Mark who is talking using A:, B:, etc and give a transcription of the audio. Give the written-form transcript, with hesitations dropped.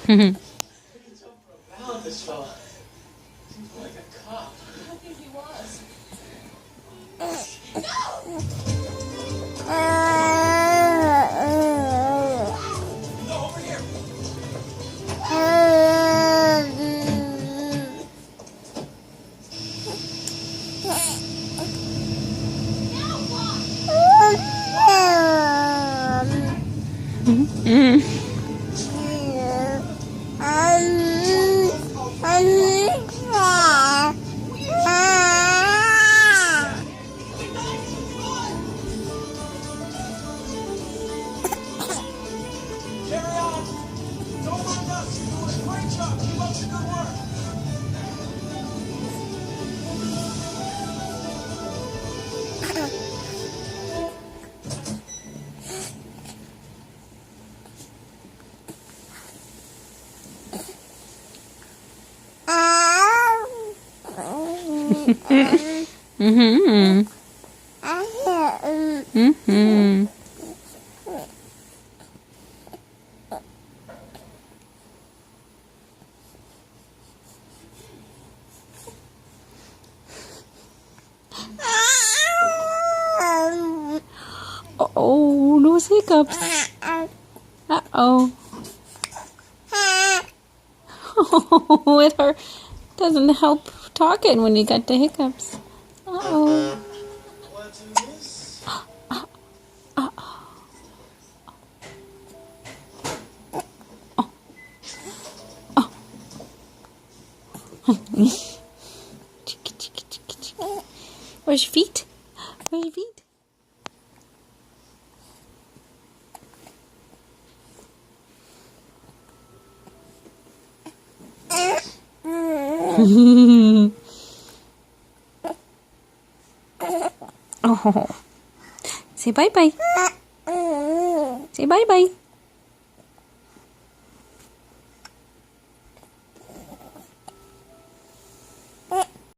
A: Wow, this fella. Seems more like a cop.
B: I think he was.
A: No, over here. Carry on. Don't mind us. You're doing a great job. Keep up the good work.
C: Mm-hmm. Mm-hmm. Oh, those hiccups. Uh-oh. Oh, it hurt. Doesn't help talking when you got the hiccups. Uh-oh.
A: What is?
C: Chicky, chicky, chicky, chicky. Where's your feet? Where's your feet? Oh. Say bye-bye. Say bye-bye.